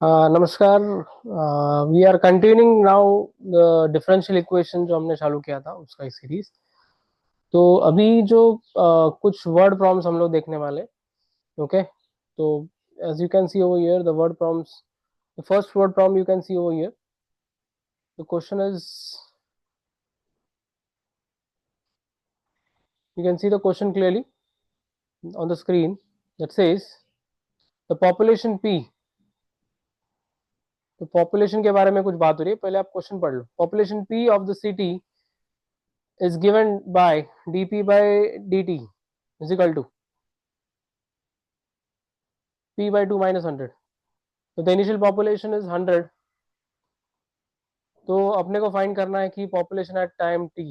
नमस्कार। We are continuing now the differential equation जो हमने चालू किया था उसका एक सीरीज। तो अभी जो कुछ वर्ड प्रॉब्लम्स हम लोग देखने वाले। ओके, तो as you can see over here the word problems, the first word problem you can see over here. The question is, you can see the question clearly on the screen that says the population p। तो population के बारे में कुछ बात हो रही है, पहले आप क्वेश्चन पढ़ लो। Population p of the city is given by dp by dt is equal to p by 2 minus 100। तो द इनिशियल पॉपुलेशन इज 100। तो अपने को फाइंड करना है कि population at time T.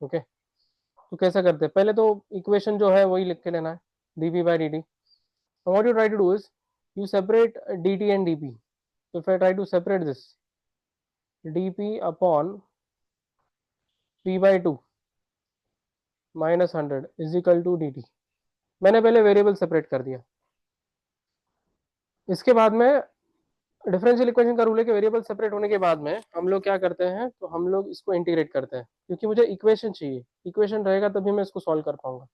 Okay, तो कैसा करते हैं, पहले तो इक्वेशन जो है वही लिख के लेना है, dp by dt। So what you try to do is you separate dt and dp। So if I try to separate this, dp upon p by 2 minus 100 is equal to dt। मैंने पहले variable separate कर दिया। इसके बाद में differential equation का rule है कि वेरिएबल सेपरेट होने के बाद में हम लोग क्या करते हैं, तो हम लोग इसको इंटीग्रेट करते हैं, क्योंकि मुझे इक्वेशन चाहिए। इक्वेशन रहेगा तभी मैं इसको सॉल्व कर पाऊंगा।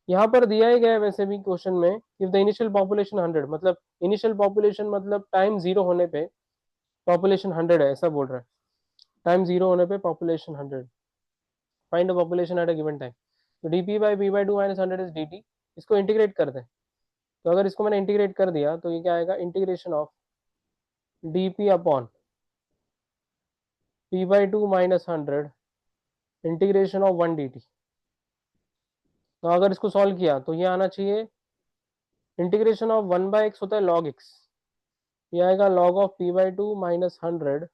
यहाँ पर दिया ही गया है वैसे भी क्वेश्चन में, इफ द इनिशियल पॉपुलेशन 100, मतलब इनिशियल पॉपुलेशन मतलब टाइम जीरो होने पे पॉपुलेशन 100 है, ऐसा बोल रहा है। टाइम जीरो होने पे population 100, find the population at a given time. तो d by p by 2 minus 100 is d t. इसको इंटीग्रेट कर दें, तो अगर इसको मैंने इंटीग्रेट कर दिया तो ये क्या आएगा, integration of D P upon P by 2 minus 100 integration of 1 D T. तो अगर इसको सॉल्व किया तो ये आना चाहिए, इंटीग्रेशन ऑफ 1 बाई एक्स होता है लॉग एक्स, ये आएगा log of P by 2 minus 100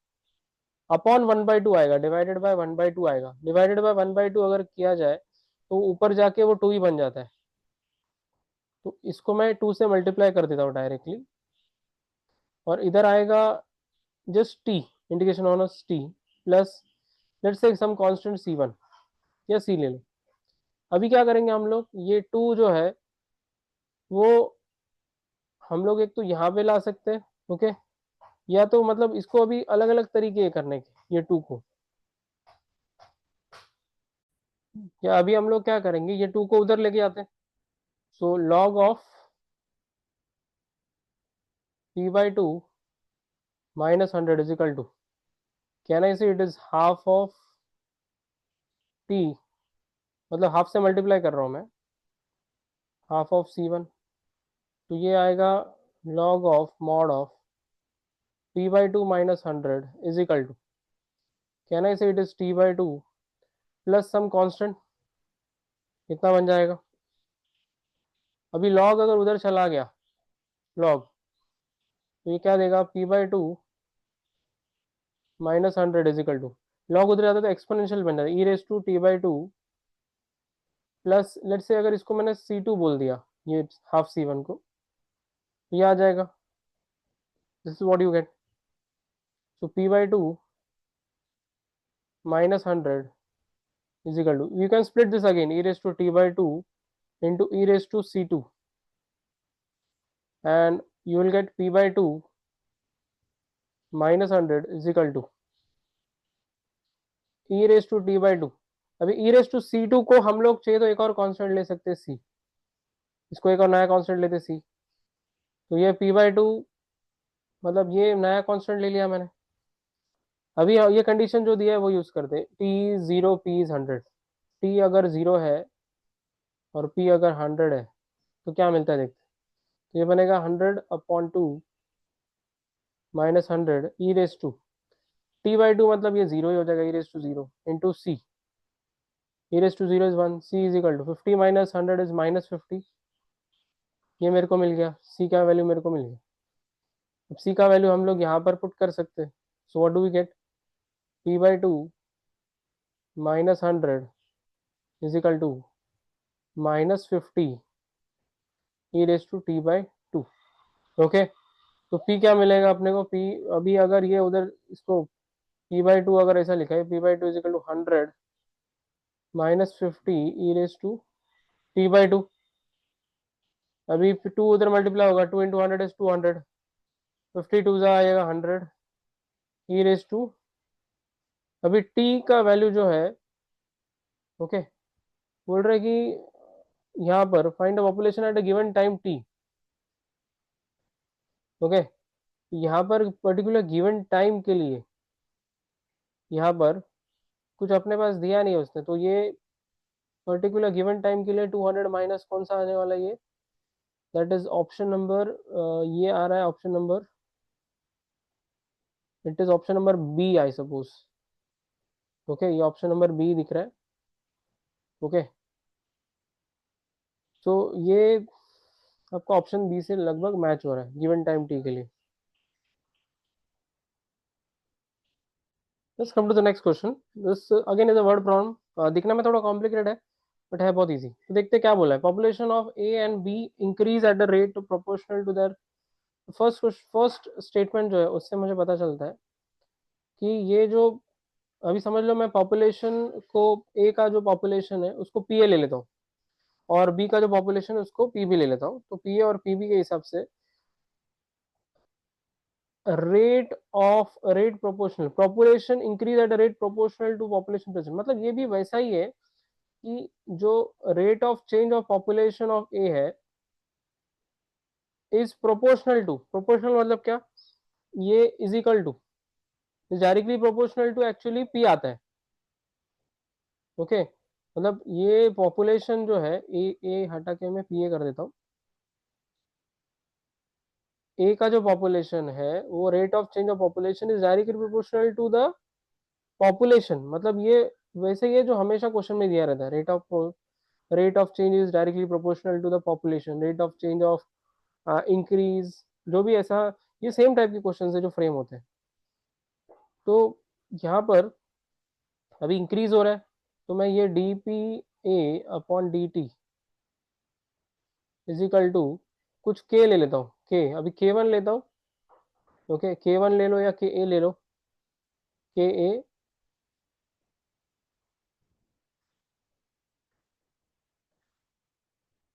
upon 1 by 2 आएगा, डिवाइडेड बाय 1 बाई 2 आएगा। डिवाइडेड बाय 1 बाई 2 अगर किया जाए तो ऊपर जाके वो 2 ही बन जाता है। तो इसको मैं 2 से मल्टीप्लाई कर देता हूँ डायरेक्टली, और इधर आएगा just t, integration on t plus let's say some constant c1 या c ले लो। अभी क्या करेंगे हम लोग, ये 2 जो है वो हम लोग एक तो यहाँ पे ला सकते हैं। ओके, या तो मतलब इसको अभी अलग अलग तरीके करने के, ये 2 को, या अभी हम लोग क्या करेंगे, ये 2 को उधर लेके आते हैं। So log of p by 2 minus 100 is equal to, can I say it is half of t, मतलब हाफ से मल्टीप्लाई कर रहा हूँ मैं, हाफ ऑफ c1। तो ये आएगा log of mod of p by 2 minus 100 is equal to, can I say it is t by 2 plus some constant, कितना बन जाएगा। अभी लॉग अगर उधर चला गया लॉग, तो ये क्या देगा, p by 2 minus 100 is equal to, log उधर जाता है तो एक्सपोनेंशियल बन जाता है, e raise to t by two plus let say अगर इसको मैंने c2 बोल दिया, ये हाफ c1 को, तो ये आ जाएगा, this is what you gate. So p by 2 minus 100 is equal to, you can split this again, e raised to t by 2 into e raised to c2, and you will get p by 2 minus 100 is equal to e raised to t by 2। अभी e raised to c2 को हम लोग चाहिए तो एक और constant ले सकते हैं c, इसको एक और नया कांस्टेंट लेते c। तो ये p by 2, मतलब ये नया कांस्टेंट ले लिया मैंने। अभी ये कंडीशन जो दिया है वो यूज करते हैं, t 0 p इज 100। t अगर 0 है और p अगर 100 है तो क्या मिलता है देखते। तो ये बनेगा 100 upon 2 minus 100 e raise to t by 2, मतलब ये जीरो ही हो जाएगा, e raise to zero into c, e raise to zero is 1, c is equal to 50 minus 100 is minus 50। ये मेरे को मिल गया, सी का वैल्यू मेरे को मिल गया। अब सी का वैल्यू हम लोग यहाँ पर पुट कर सकते हैं। So what do we get, p by 2 minus 100 is equal to minus 50 e raise to t by 2। Okay, तो पी क्या मिलेगा अपने को, पी अभी अगर ये उधर इसको पी बाई 2 अगर ऐसा लिखा है, p by 2 is equal to 100 minus 50 e raise to t by 2। अभी 2 उधर मल्टीप्लाई होगा, 2 इंटू 100 इज 200, 52 जा आएगा 100 ई रेस टू, अभी टी का वैल्यू जो है, ओके, बोल रहे कि यहाँ पर find the population at a given time T, okay, यहाँ पर पर्टिकुलर गिवन टाइम के लिए यहाँ पर कुछ अपने पास दिया नहीं है उसने, तो ये पर्टिकुलर गिवन टाइम के लिए 200 माइनस कौन सा आने वाला है ये, दैट इज ऑप्शन नंबर, ये आ रहा है option number, it is option number B I suppose, okay, ये ऑप्शन नंबर बी दिख रहा है, ओके, तो ये आपका ऑप्शन बी से लगभग मैच हो रहा है गिवन टाइम टी के लिए। Let's come to the next question, this again is a word problem, दिखने में थोड़ा कॉम्प्लिकेटेड है बट है बहुत इजी। तो देखते क्या बोला है, population of A and B increase at the rate proportional to their, first statement जो है उससे मुझे पता चलता है कि ये जो, अभी समझ लो मैं पॉपुलेशन को, ए का जो पॉपुलेशन है उसको पी ए ले लेता हूँ और बी का जो पॉपुलेशन है उसको पी बी ले लेता हूँ, तो पी ए और पी बी के हिसाब से rate proportional population increase at rate proportional to population present, मतलब ये भी वैसा ही है कि जो rate of change of population of A है इज प्रोपोर्शनल टू, प्रोपोर्शनल मतलब क्या, ये is equal to, directly proportional to actually p आता है, ओके, मतलब ये पॉपुलेशन जो है ए हटा के मैं पी ए कर देता हूँ, ए का जो पॉपुलेशन है वो rate of change of population is directly proportional to the population, मतलब ये वैसे ही है जो हमेशा क्वेश्चन में दिया रहता है, rate of change is directly proportional to the population, rate of change of increase, जो भी ऐसा, ये सेम टाइप के क्वेश्चन है जो फ्रेम होते हैं। तो यहाँ पर अभी इंक्रीज हो रहा है, तो मैं ये D p A upon d t is equal to कुछ के ले लेता हूँ, के अभी के वन लेता हूँ, ओके, के वन ले लो या के ए ले लो, के ए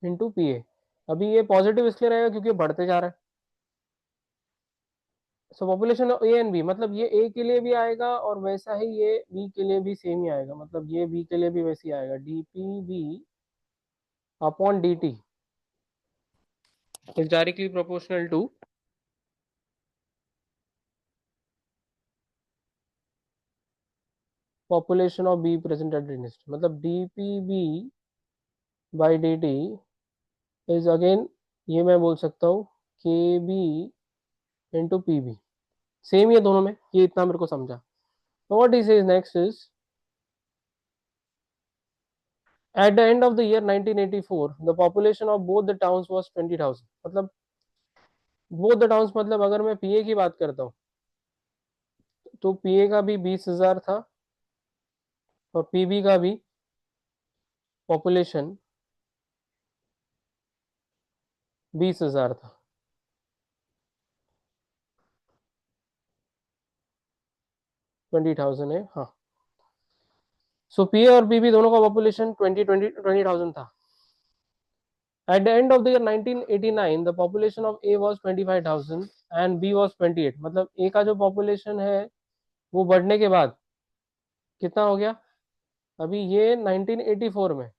इंटू पी ए, अभी ये पॉजिटिव इसलिए रहेगा क्योंकि ये बढ़ते जा रहा है, so population A and B, मतलब ये ए के लिए भी आएगा और वैसा ही ये बी के लिए भी सेम ही आएगा, मतलब ये बी के लिए भी वैसे ही आएगा, d p B upon d T is directly proportional to population of B present at the, मतलब D p B by D T is again, ये मैं बोल सकता हूँ k B into p B, same ही है दोनों में, ये इतना मेरे को समझा। What is next is at the end of the year 1984 the population of both the towns was 20,000, मतलब both the towns, मतलब अगर मैं पीए की बात करता हूँ तो पीए का भी 20,000 था और पीबी का भी पॉपुलेशन 20,000 था, 20,000 है हाँ, सो पीए और पीबी दोनों का पॉपुलेशन 20,000 था। At the end of the year 1989 the population of A was 25,000 and B was 28, मतलब A का जो पॉपुलेशन है वो बढ़ने के बाद कितना हो गया, अभी ये 1984 में,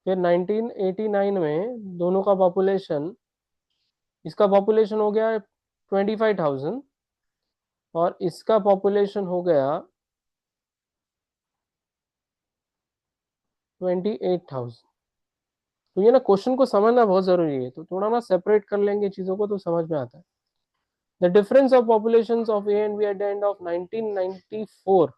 फिर 1989 में दोनों का पॉपुलेशन, इसका पॉपुलेशन हो गया 25,000 और इसका पॉपुलेशन हो गया 28,000। तो ये ना क्वेश्चन को समझना बहुत जरूरी है, तो थोड़ा ना सेपरेट कर लेंगे चीजों को तो समझ में आता है। The difference of population of A and B at the end of 1994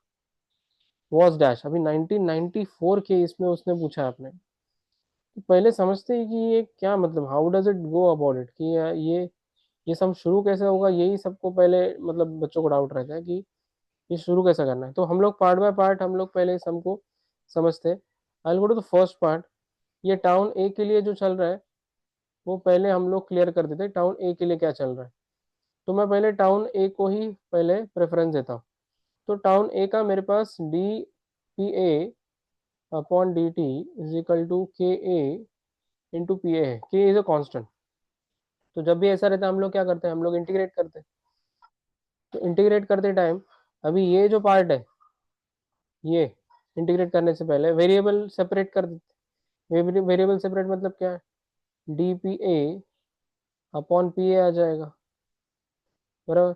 was dash, अभी 1994 के इसमें उसने पूछा आपने, तो पहले समझते हैं कि ये क्या मतलब, how does it go about it, कि ये सब शुरू कैसे होगा, यही सबको पहले मतलब बच्चों को डाउट रहता है कि ये शुरू कैसे करना है, तो हम लोग पार्ट बाय पार्ट हम लोग पहले सबको समझते हैं। I go to the first part, ये टाउन ए के लिए जो चल रहा है वो पहले हम लोग क्लियर कर देते हैं, टाउन ए के लिए क्या चल रहा है, तो मैं पहले टाउन ए को ही पहले प्रेफरेंस देता हूँ, तो टाउन ए का मेरे पास d p A upon d T is equal to k A into P A है, के इज अ कॉन्स्टेंट, तो जब भी ऐसा रहता है हम लोग क्या करते हैं, हम लोग इंटीग्रेट करते हैं। तो इंटीग्रेट करते टाइम अभी ये जो पार्ट है, ये इंटीग्रेट करने से पहले वेरिएबल सेपरेट कर देते। वेरिएबल सेपरेट मतलब क्या है, d p A upon p A आ जाएगा, बराबर।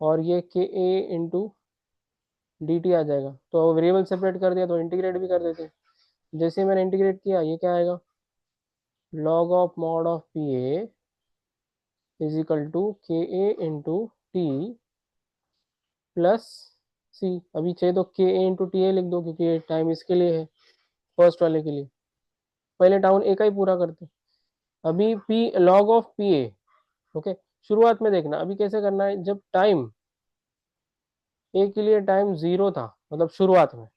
और ये k A into d t आ जाएगा। तो वेरिएबल सेपरेट कर दिया तो इंटीग्रेट भी कर देते हैं। जैसे मैंने इंटीग्रेट किया, ये क्या आएगा, log of mod of p A is equal to k A into t plus c. अभी चाहिए तो के ए इंटू टी ए लिख दो, क्योंकि ये टाइम इसके लिए है, फर्स्ट वाले के लिए। पहले टाउन ए का ही पूरा करते। अभी P log of p A, okay. शुरुआत में देखना अभी कैसे करना है, जब टाइम ए के लिए टाइम जीरो था, मतलब शुरुआत में,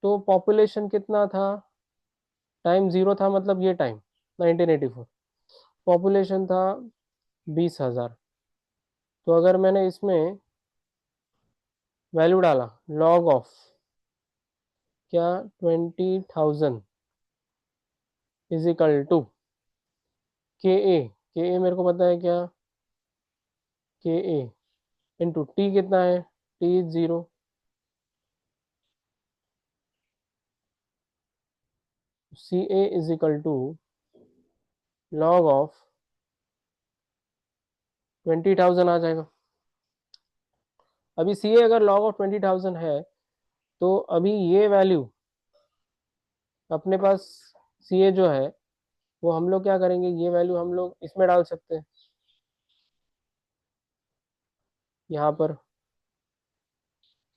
तो पॉपुलेशन कितना था, टाइम जीरो था मतलब ये टाइम 1984, पॉपुलेशन था 20,000। तो अगर मैंने इसमें वैल्यू डाला लॉग ऑफ क्या 20,000 इज इक्वल टू के ए मेरे को पता है क्या, के ए इंटू टी कितना है, t zero, c A is equal to log of 20,000 आ जाएगा। अभी सी ए अगर लॉग ऑफ 20,000 है, तो अभी ये वैल्यू अपने पास, सी ए जो है वो हम लोग क्या करेंगे, ये वैल्यू हम लोग इसमें डाल सकते हैं, यहाँ पर,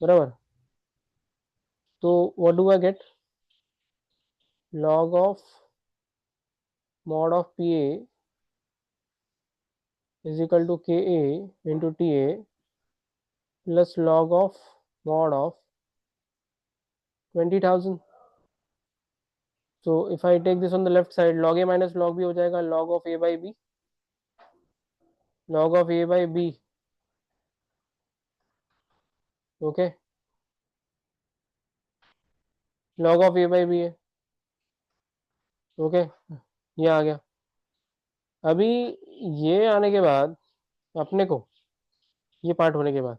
बराबर। तो what do I get, log of mod of p A is equal to k A into t A plus log of mod of 20,000। so if I take this on the left side, log a minus log b हो जाएगा log of a by b, log of a by b, okay, log of a by b है, okay. ये आ गया। अभी ये आने के बाद अपने को, ये पार्ट होने के बाद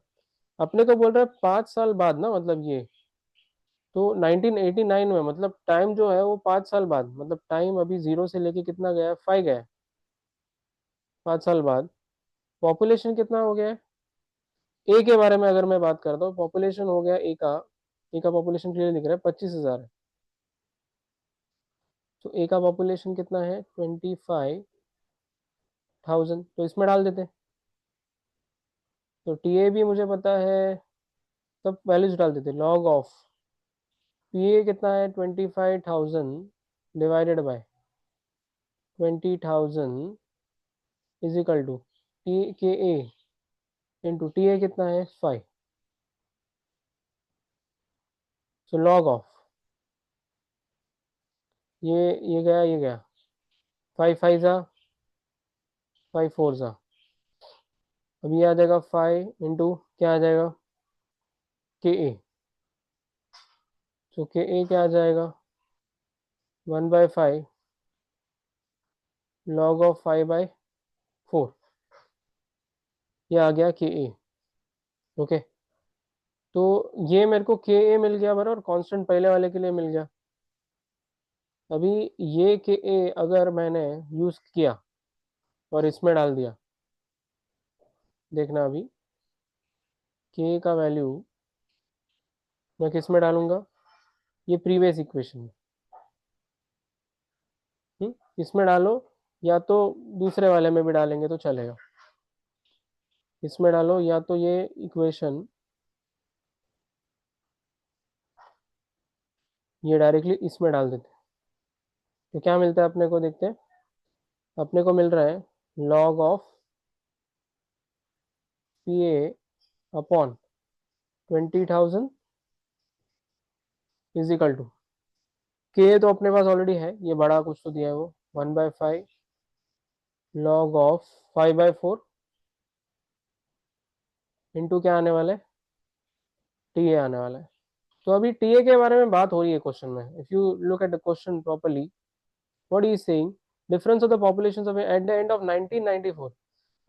अपने को बोल रहा है 5 साल बाद ना, मतलब ये, तो 1989 में, मतलब टाइम जो है वो 5 साल बाद, मतलब टाइम अभी जीरो से लेके कितना गया है, 5 गया है। 5 साल बाद पॉपुलेशन कितना हो गया है, ए के बारे में अगर मैं बात करता हूँ, पॉपुलेशन हो गया ए का पॉपुलेशन क्लियर दिख रहा है 25,000 है। तो ए का पॉपुलेशन कितना है 25,000, तो इसमें डाल देते हैं। तो टी ए भी मुझे पता है, सब वैल्यूज डाल देते, लॉग ऑफ पी ए कितना है 25,000 divided by 20,000 is equal to t k A into t ए कितना है 5। सो लॉग ऑफ ये गया 5 5 जा 5 4 जा। अब ये आ जाएगा 5 इंटू क्या आ जाएगा के ए, तो के ए क्या आ जाएगा 1/5 लॉग ऑफ 5/4, ये आ गया के ए, ओके। तो ये मेरे को के ए मिल गया बराबर, कांस्टेंट पहले वाले के लिए मिल गया। अभी ये के ए अगर मैंने यूज किया और इसमें डाल दिया, देखना अभी के का वैल्यू मैं किस में डालूंगा, ये प्रीवियस इक्वेशन में, इसमें डालो, या तो दूसरे वाले में भी डालेंगे तो चलेगा। इसमें डालो या तो ये इक्वेशन, ये डायरेक्टली इसमें डाल देते हैं। तो क्या मिलता है अपने को, देखते हैं। अपने को मिल रहा है log of p A upon 20,000 is equal to k, तो अपने पास ऑलरेडी है, ये बड़ा कुछ तो दिया है वो 1/5 लॉग ऑफ 5/4 इंटू क्या आने वाला है, टी ए आने वाला है। तो अभी टीए के बारे में बात हो रही है क्वेश्चन में। If you look at the question properly, what is saying, difference of the population of eight the end of 1994।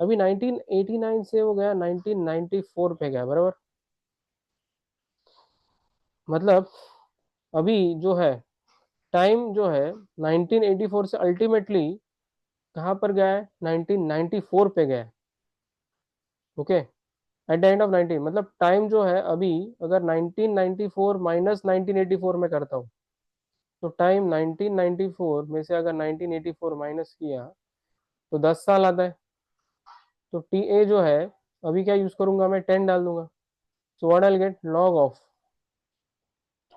अभी 1989 से वो गया 1994 पे गया, बराबर। मतलब अभी जो है टाइम जो है 1984 से अल्टीमेटली कहाँ पर गया है, 1994 पे गया है। Okay, eight the end of 19, मतलब टाइम जो है अभी, अगर 1994 माइनस 1984 में करता हूँ, तो टाइम 1994 में से अगर 1984 माइनस किया तो 10 साल आता है। तो टी ए जो है अभी क्या यूज करूंगा मैं, 10 डाल दूंगा। So what I get, log of,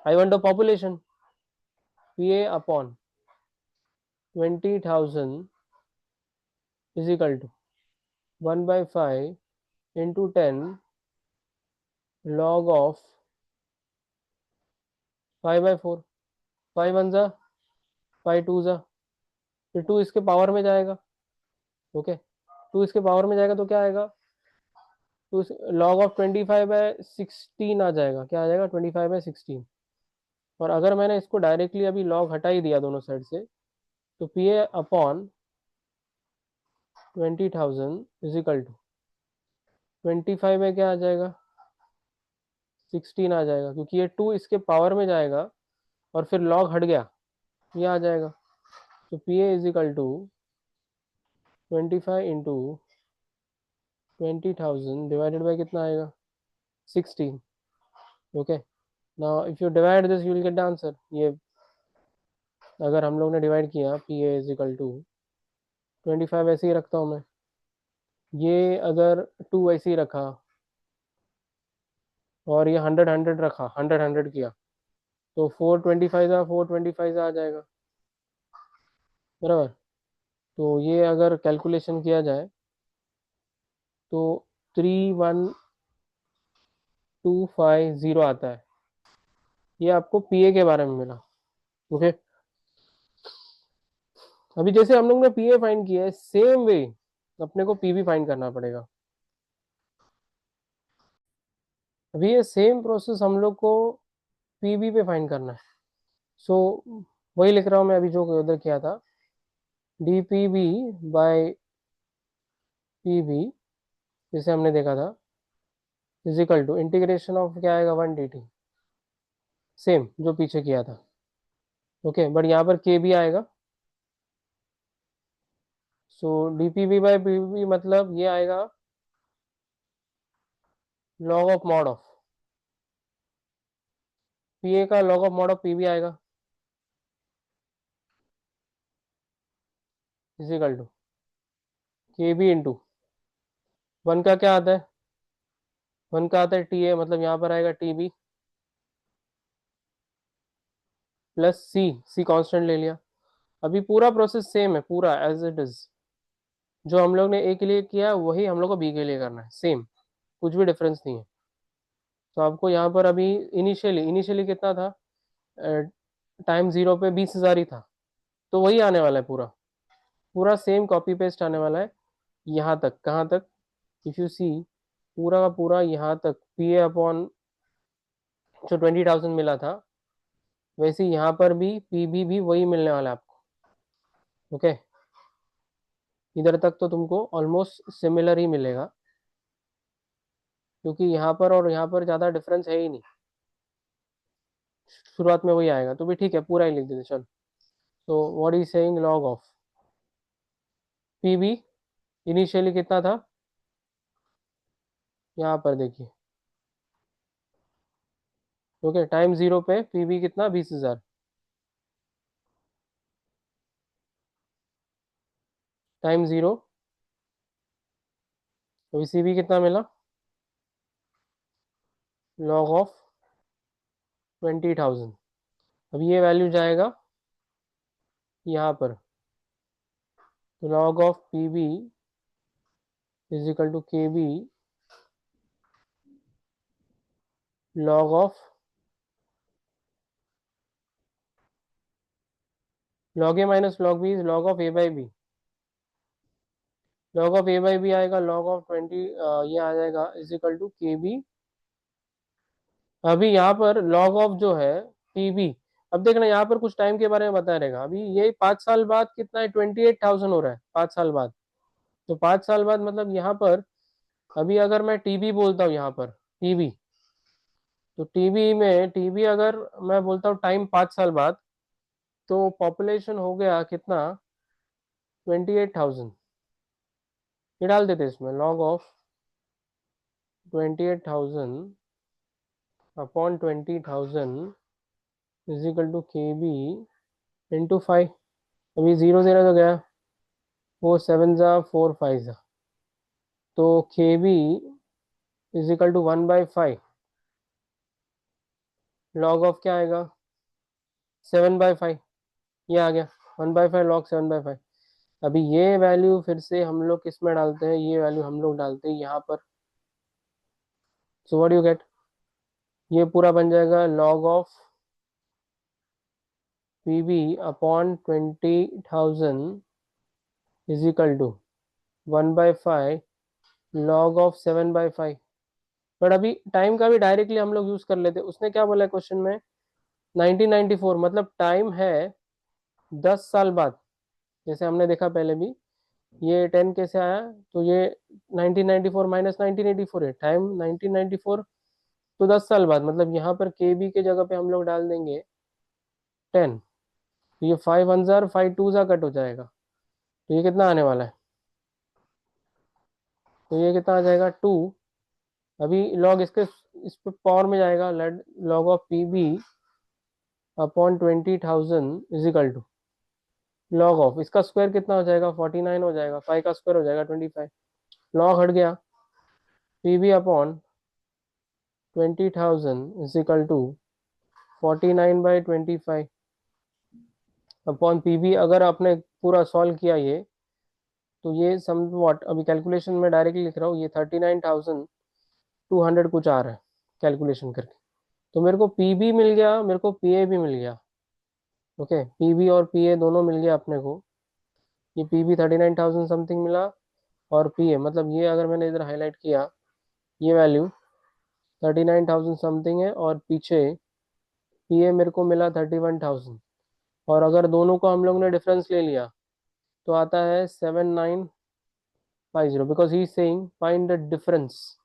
I want the population, p A upon 20,000 is equal to 1/5 into 10 log of 5/4। 5 1 जा, 5 2 जा, फिर 2 इसके पावर में जाएगा। ओके, 2 इसके पावर में जाएगा तो क्या आएगा, तो लॉग ऑफ 25/16 आ जाएगा। क्या आ जाएगा, 25/16। और अगर मैंने इसको डायरेक्टली अभी लॉग हटा ही दिया दोनों साइड से, तो p A upon 20,000 is equal to 25 में क्या आ जाएगा, 16 आ जाएगा, क्योंकि ये 2 इसके पावर में जाएगा और फिर लॉग हट गया, ये आ जाएगा। तो p A is equal to 25 into 20,000 divided by कितना आएगा, 16। Okay, now if you divide this you will get the answer. ये अगर हम लोग ने डिवाइड किया, p A is equal to 25 ऐसे ही रखता हूँ मैं, ये अगर 2 ऐसे ही रखा और ये 100 100 रखा, 100 100 किया, तो 425 आ जाएगा, बराबर। तो ये अगर कैलकुलेशन किया जाए तो 31250 आता है। ये आपको पीए के बारे में मिला। ओके, अभी जैसे हम लोग ने पीए फाइंड किया है, सेम वे अपने को पीबी फाइंड करना पड़ेगा। अभी ये सेम प्रोसेस हम लोग को पीबी पे फाइंड करना है। सो वही लिख रहा हूँ मैं अभी जो उधर किया था, d p B by p B, जैसे हमने देखा था, is equal to integration of क्या आएगा, 1 dt, सेम जो पीछे किया था। ओके, बट यहाँ पर के भी आएगा। So d p B by p b मतलब ये आएगा log of mod of p ए का, log of mod of p b आएगा, is equal to k B into 1 का क्या आता है, 1 का आता है टी ए, मतलब यहाँ पर आएगा टी बी प्लस सी, सी कॉन्स्टेंट ले लिया। अभी पूरा प्रोसेस सेम है, पूरा एज इट इज, जो हम लोग ने ए के लिए किया वही हम लोग को बी के लिए करना है, सेम, कुछ भी डिफरेंस नहीं है। तो आपको यहाँ पर अभी इनिशियली इनिशियली कितना था, टाइम जीरो पे 20,000 ही था, तो वही आने वाला है, पूरा पूरा सेम कॉपी पेस्ट आने वाला है यहाँ तक। कहाँ तक, इफ यू सी, पूरा का पूरा यहाँ तक पी ए अपॉन जो 20,000 मिला था, वैसे यहाँ पर भी पी बी भी वही मिलने वाला है आपको। ओके, इधर तक तो तुमको ऑलमोस्ट सिमिलर ही मिलेगा, क्योंकि यहाँ पर और यहाँ पर ज़्यादा डिफरेंस है ही नहीं, शुरुआत में वही आएगा। तो भी ठीक है, पूरा ही लिख देते चल। तो what is saying, log of p B initially कितना था, यहाँ पर देखिए। ओके, टाइम जीरो पे पी बी कितना, 20,000, टाइम जीरो, तो सी बी कितना मिला, लॉग ऑफ 20,000। अब ये वैल्यू जाएगा यहाँ पर, तो log of p b is equal to k b log of, log a minus log b is log of A by b, log of A by b आएगा log of 20, ये आ जाएगा is equal to k b. अभी यहाँ पर log of जो है P B, अब देखना यहाँ पर कुछ टाइम के बारे में बता रहेगा। अभी ये 5 साल बाद कितना है, 28,000 हो रहा है 5 साल बाद। तो 5 साल बाद मतलब यहाँ पर, अभी अगर मैं टीबी बोलता हूँ यहाँ पर, टीबी, तो टीबी अगर मैं बोलता हूँ टाइम 5 साल बाद, तो पॉपुलेशन हो गया कितना, 28,000। ये डाल देते इसमें, log of 28,000 upon 20,000 is equal to k B into 5। अभी जीरो जीरो तो गया, 4 7 जा 4 5 जा, तो k B is equal to 1/5। Log of क्या आएगा, 7/5। ये आ गया 1/5 लॉग 7/5। अभी ये वैल्यू फिर से हम लोग किस में डालते हैं, ये वैल्यू हम लोग डालते हैं यहाँ पर। सो व्हाट यू गेट, ये पूरा बन जाएगा log of p B upon 20,000 is equal to 1/5 log of 7/5। But अभी टाइम का भी डायरेक्टली हम लोग यूज कर लेते, उसने क्या बोला है क्वेश्चन में, 1994, मतलब टाइम है 10 साल बाद। जैसे हमने देखा पहले भी, ये 10 कैसे आया, तो ये 1994 माइनस 1984 है, टाइम 1994, तो 10 साल बाद, मतलब यहाँ पर के बी के जगह पे हम लोग डाल देंगे 10। तो ये 5 1 5 2 कट हो जाएगा, तो ये कितना आने वाला है, तो ये कितना आ जाएगा 2। अभी लॉग इसके इस पे पावर में जाएगा, log of p B upon 20,000 is equal to log of इसका स्क्वायर कितना हो जाएगा, 49 हो जाएगा, 5 का स्क्वायर हो जाएगा 25। लॉग हट गया, p B upon 20,000 is equal to 49/25 upon p B. अगर आपने पूरा सॉल्व किया ये, तो ये सम व्हाट, अभी कैलकुलेशन में डायरेक्टली लिख रहा हूँ, ये 39,200 कुछ आ रहा है कैलकुलेशन करके। तो मेरे को पी बी मिल गया, मेरे को पी ए भी मिल गया। ओके, पी बी और पी ए दोनों मिल गया अपने को। ये पी बी 39,000 समथिंग मिला, और पी ए मतलब ये अगर मैंने इधर हाईलाइट किया, ये वैल्यू 39,000 समथिंग है, और पीछे पी ए मेरे को मिला 31,000। और अगर दोनों को हम लोग ने डिफरेंस ले लिया, तो आता है 7,950, because he is saying find the difference.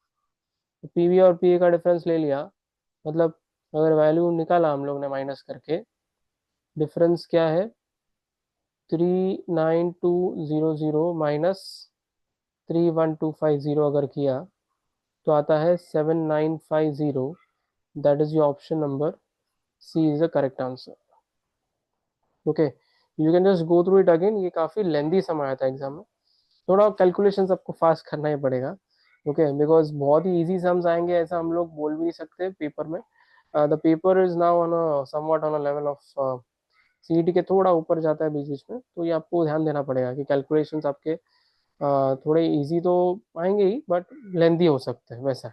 P B और पी ए का डिफरेंस ले लिया, मतलब अगर वैल्यू निकाला हम लोग ने माइनस करके, डिफरेंस क्या है, 39200 माइनस 31250 अगर किया, तो आता है 7,950। That is your option number C is the correct answer. Okay, you can just go through it again, ये काफ़ी लेंदी समय आया था एग्जाम में, थोड़ा कैलकुलेशंस आपको फास्ट करना ही पड़ेगा। ओके, बिकॉज बहुत ही इजी सम्स आएंगे ऐसा हम लोग बोल भी नहीं सकते पेपर में। The paper is now on a somewhat on a level of CET के थोड़ा ऊपर जाता है बीच बीच में, तो ये आपको ध्यान देना पड़ेगा कि कैलकुलेशंस आपके थोड़े इजी तो आएंगे ही, बट लेंदी हो सकते हैं वैसा।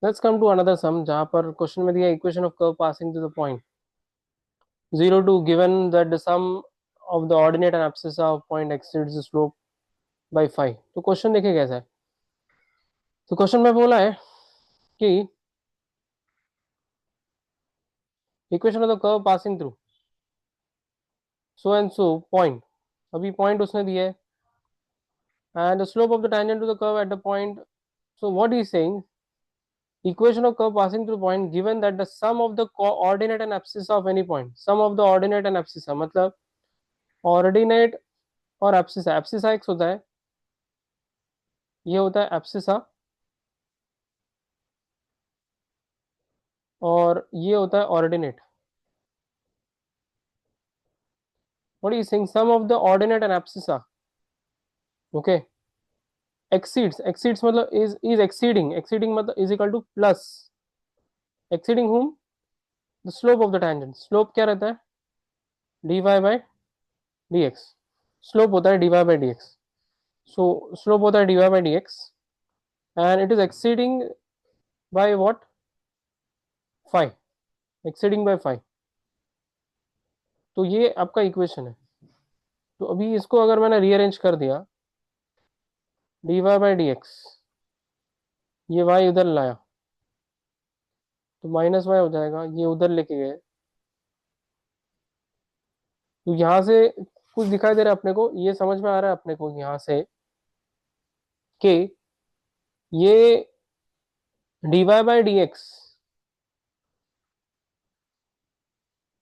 Let's come to another sum, जहाँ पर क्वेश्चन में दिया equation of curve passing to the point 0 2 given that the sum of the ordinate and abscissa of point exceeds the slope by 5। तो क्वेश्चन देखिए कैसा है। तो क्वेश्चन में बोला है कि equation of the curve passing through so and so point, अभी पॉइंट उसने दिया है, and the slope of the tangent to the curve at the point. So what is saying, equation of curve passing through point given that the sum of the coordinate and abscissa of any point, sum of the ordinate and abscissa मतलब ordinate और abscissa, abscissa x होता है, ये होता है abscissa, और ये होता है ordinate. What is saying, sum of the ordinate and abscissa, okay, exceeds मतलब इज एक्सीडिंग, एक्सीडिंग मतलब is equal to plus, exceeding hmm, the slope of the tangent. Slope क्या रहता है, d Y by D x, slope होता है d Y by D x. So slope होता है d Y by D x, and it is exceeding by what, 5, exceeding by 5। तो ये आपका इक्वेशन है। तो अभी इसको अगर मैंने रीअरेंज कर दिया, d Y by D x, ये वाई उधर लाया तो माइनस वाई हो जाएगा, ये उधर लेके गए तो यहाँ से कुछ दिखाई दे रहा है अपने को, ये समझ में आ रहा है अपने को यहाँ से कि ये dy by D x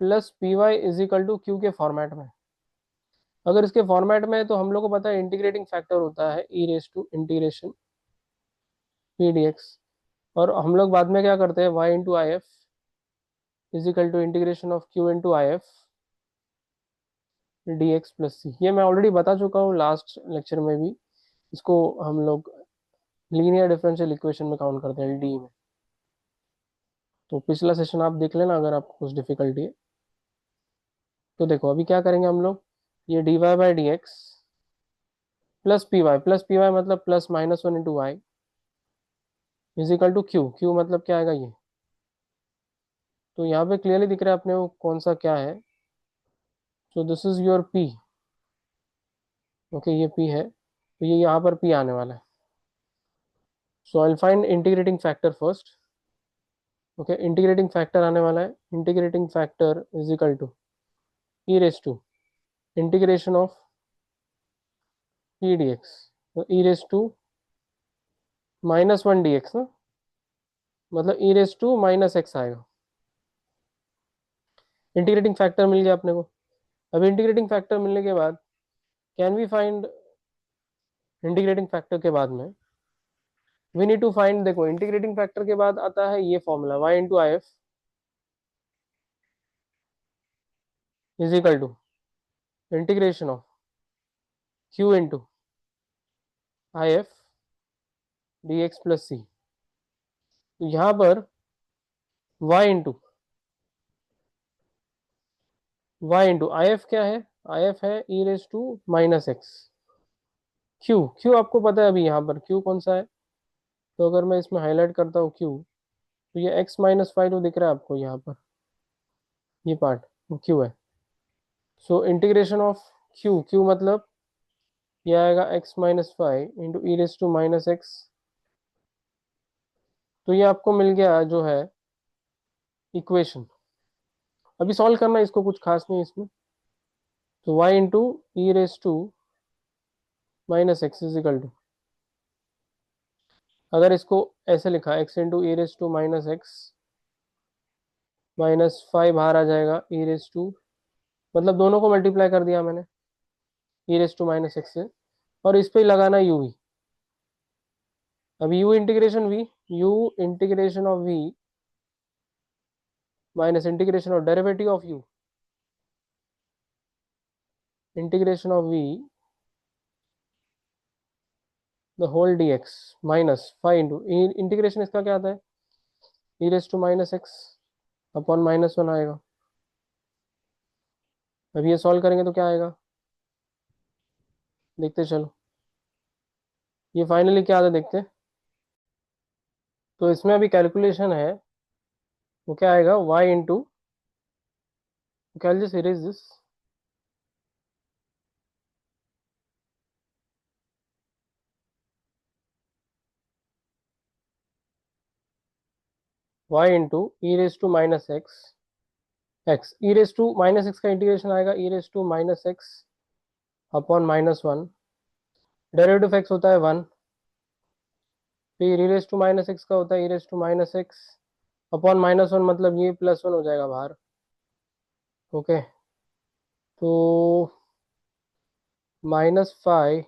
plus p y is equal to q के फॉर्मेट में। अगर इसके फॉर्मेट में है तो हम लोग को पता है इंटीग्रेटिंग फैक्टर होता है e raise to integration p d x, और हम लोग बाद में क्या करते हैं y into i f is equal to integration of q into i f d x plus c. ये मैं ऑलरेडी बता चुका हूँ लास्ट लेक्चर में भी। इसको हम लोग लीनियर डिफरेंशियल इक्वेशन में काउंट करते हैं डी में। तो पिछला सेशन आप देख लेना अगर आपको कुछ डिफिकल्टी है तो। देखो अभी क्या करेंगे हम लोग, ये d Y by D x plus p y मतलब plus minus one into y is equal to q. Q मतलब क्या आएगा ये, तो यहाँ पे क्लियरली दिख रहा है अपने को कौन सा क्या है। So this is your p. Okay ये पी है तो ये यहाँ पर पी आने वाला है। So I find integrating factor first. Okay integrating factor आने वाला है, integrating factor is equal to e raise to integration of p d x, तो e raise to minus one d x ना, मतलब e raise to minus x आएगा। Integrating factor मिल गया अपने को। अब इंटीग्रेटिंग फैक्टर मिलने के बाद can we find integrating factor के बाद में वी नीड टू फाइंड, देखो इंटीग्रेटिंग फैक्टर के बाद आता है ये formula y into i f is equal to integration of q into i f d x plus c. तो यहाँ पर y इंटू आई एफ क्या है, आई एफ है e raise to minus x. Q आपको पता है अभी यहाँ पर क्यू कौन सा है, तो अगर मैं इसमें हाईलाइट करता हूँ क्यू तो ये एक्स माइनस फाइव तो दिख रहा है आपको यहाँ पर, ये पार्ट क्यू है। सो इंटीग्रेशन ऑफ क्यू मतलब ये आएगा x minus five into e raise to minus x. तो ये आपको मिल गया जो है इक्वेशन। अभी सॉल्व करना है इसको, कुछ खास नहीं इसमें। तो y into e raise to minus x is equal to, अगर इसको ऐसे लिखा x into e raise to minus x minus five बाहर आ जाएगा ई रेस टू, मतलब दोनों को मल्टीप्लाई कर दिया मैंने e raise to minus x से, और इस पे ही लगाना यू वी। अब u integration v, u integration of v minus integration of derivative of u integration of v the whole d x minus five into integration इसका क्या आता है e raise to minus x upon minus one आएगा। अब ये solve करेंगे तो क्या आएगा देखते चलो, ये फाइनली क्या आता है देखते। तो इसमें अभी कैलकुलेशन है, वो क्या आएगा y इंटू, कैल just erase this, y into e raise to minus x x, e raise to minus x का इंटीग्रेशन आएगा e raise to minus x upon minus one, derivative x होता है वन, फिर e raise to minus x का होता है e raise to minus x upon minus one, मतलब ये प्लस वन हो जाएगा बाहर। ओके तो माइनस फाइव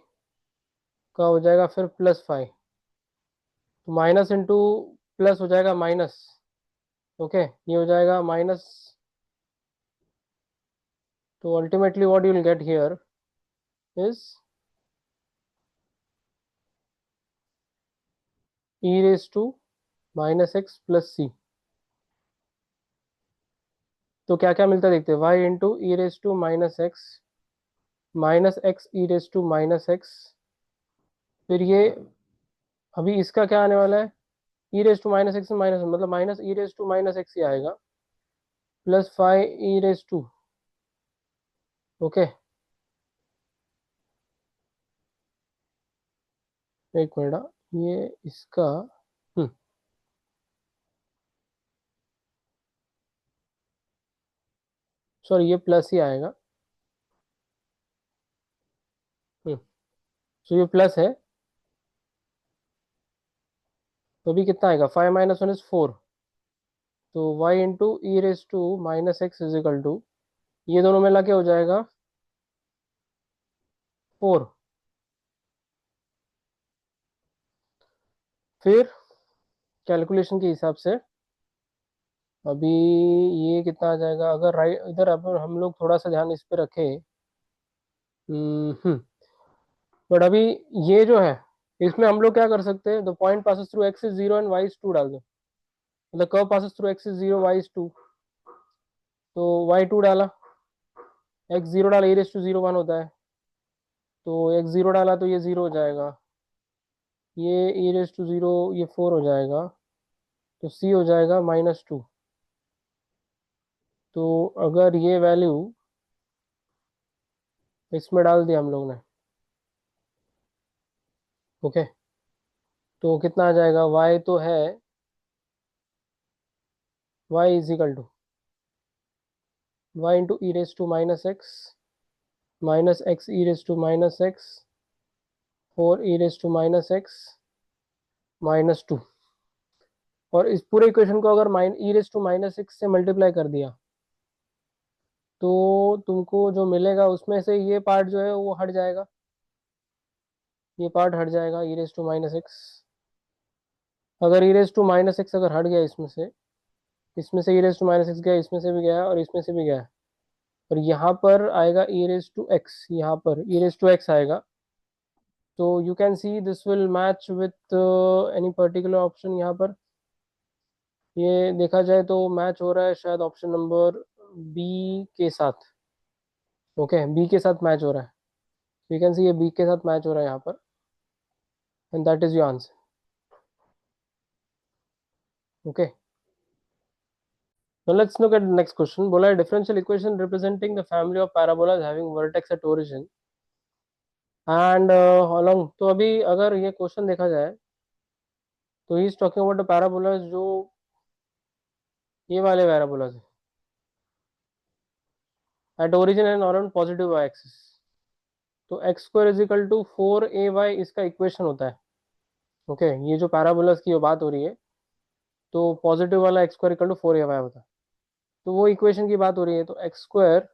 का हो जाएगा फिर प्लस फाइव, तो माइनस इंटू प्लस हो जाएगा माइनस। ओके ये हो जाएगा माइनस, तो ultimately what you will get here is e raise to minus x plus c. तो क्या क्या मिलता है देखते हैं, y into e raise to minus x e raise to minus x, फिर ये अभी इसका क्या आने वाला है e raise to minus x minus, मतलब minus e raise to minus x ही आएगा plus five e raise to. Okay एक मिनट ये इसका सॉरी ये प्लस ही आएगा। हम्म, तो ये प्लस है, तो अभी कितना आएगा, 5 - 1 = 4। तो y into e raise to minus x is equal to, ये दोनों मिला के हो जाएगा 4। फिर कैलकुलेशन के हिसाब से अभी ये कितना आ जाएगा, अगर राइट इधर अब हम लोग थोड़ा सा ध्यान इस पे रखें। हम्म, बट अभी ये जो है, इसमें हम लोग क्या कर सकते हैं, the point passes through x is 0 and y is 2 डाल दो। मतलब curve passes through x is 0, y is 2, तो वाई 2 डाला, एक्स 0 डाला, ई रेस टू 0 1 होता है, तो एक्स 0 डाला तो ये 0 हो जाएगा, ये ई रेस टू 0 ये 4 हो जाएगा, तो सी हो जाएगा -2। तो अगर ये वैल्यू इसमें डाल दिया हम लोग ने, ओके, तो कितना आ जाएगा, y तो है, y is equal to y into e raise to minus x e raise to minus x 4 e⁻x -2। और इस पूरे इक्वेशन को अगर e⁻x से मल्टीप्लाई कर दिया, तो तुमको जो मिलेगा उसमें से ये पार्ट जो है वो हट जाएगा, ये पार्ट हट जाएगा e⁻x। अगर e⁻x अगर हट गया इसमें से e⁻x गया, इसमें से भी गया और इसमें से भी गया, और यहाँ पर आएगा e⁻x, यहाँ पर e⁻x आएगा, तो you can see this will match with any particular option. यहाँ पर ये देखा जाए तो मैच हो रहा है शायद ऑप्शन नंबर बी के साथ। ओके, बी के साथ मैच हो रहा है, यू कैन सी ये बी के साथ मैच हो रहा है यहाँ पर, and that is your answer. Okay, now let's look at the next question। बोला है differential equation representing the family of parabolas having vertex at origin and along. तो अभी अगर ये क्वेश्चन देखा जाए तो he is talking about the parabolas जो ये वाले पैराबोलाज है at origin and on positive axis. तो x square is equal to 4ay इसका इक्वेशन होता है। ओके, ये जो पैराबोलास की बात हो रही है, तो पॉजिटिव वाला x square equal to 4ay होता है, तो वो इक्वेशन की बात हो रही है। तो x square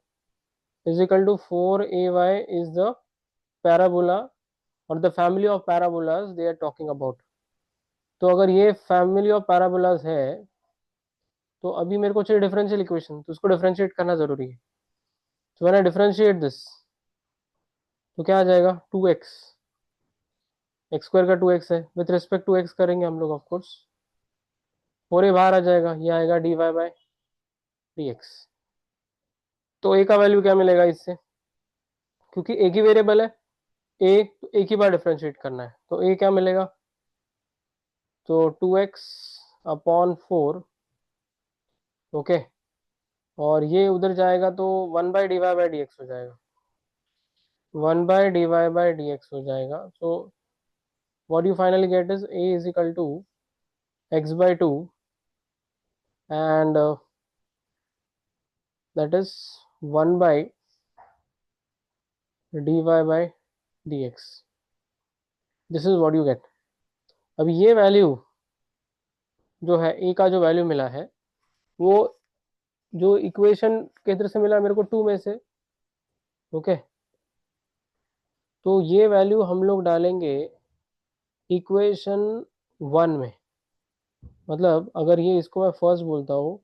is equal to 4ay is the parabola और the family of parabolas they are talking about. तो अगर ये फैमिली ऑफ पैराबोलास है, तो अभी मेरे को चाहिए डिफरेंशियल इक्वेशन, तो उसको डिफरेंशिएट करना जरूरी है। तो व्हेन आई डिफरेंशिएट दिस, तो क्या आ जाएगा, 2x, एक्स स्क्वायर का 2x है, विथ रिस्पेक्ट टू एक्स करेंगे हम लोग ऑफकोर्स, और ये बाहर आ जाएगा, ये आएगा dy/dx। तो a का वैल्यू क्या मिलेगा इससे, क्योंकि एक ही वेरिएबल है a, तो एक ही बार डिफरेंशिएट करना है, तो a क्या मिलेगा, तो 2x/4। ओके, और ये उधर जाएगा तो 1/dy/dx हो जाएगा, 1/dy/dx हो जाएगा। So what you finally get is a is equal to x/2 and that is 1/dy/dx। This is what you get. अब ये वैल्यू जो है a का जो वैल्यू मिला है, वो जो इक्वेशन किधर से मिला मेरे को, 2 में से। ओके, तो ये वैल्यू हम लोग डालेंगे इक्वेशन 1 में। मतलब अगर ये इसको मैं फर्स्ट बोलता हूँ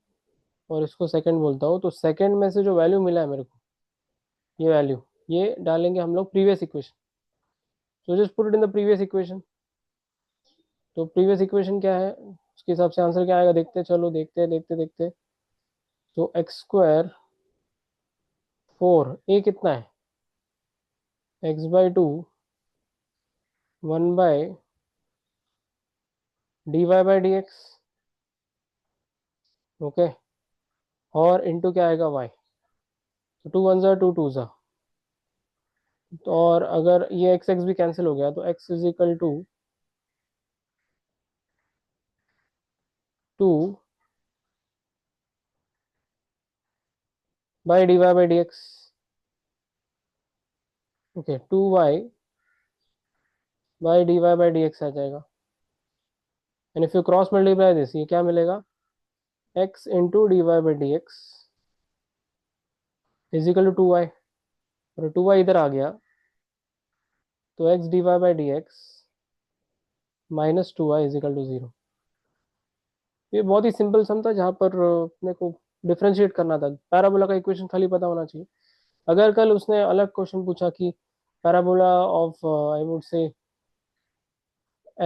और इसको सेकंड बोलता हूँ, तो सेकंड में से जो वैल्यू मिला है मेरे को, ये वैल्यू, ये डालेंगे हम लोग प्रीवियस इक्वेशन। तो just put it in the previous equation. तो प्रीवियस इक्वेशन क्या है, उसके हिसाब से आंसर क्या आएगा, देखते चलो, देखते। तो एक्स स्क्वायर 4, ए कितना है, x/2 1/dy/dx। ओके, और इंटू क्या आएगा y, तो 2 1 2 2 ज़ा, तो और अगर ये एक्स एक्स भी कैंसिल हो गया, तो x is equal to 2 by d Y by D x. Okay, 2y by d Y by D x आ जाएगा. And if you cross multiply this, ये क्या मिलेगा, x into d Y by D x is equal to 2y. और 2y इधर आ गया तो x d Y by D x minus 2y is equal to 0. ये बहुत ही सिंपल सम था जहाँ पर अपने को डिफरेंशिएट करना था. पैराबोला का इक्वेशन खाली पता होना चाहिए. अगर कल उसने अलग क्वेश्चन पूछा कि parabola of I would say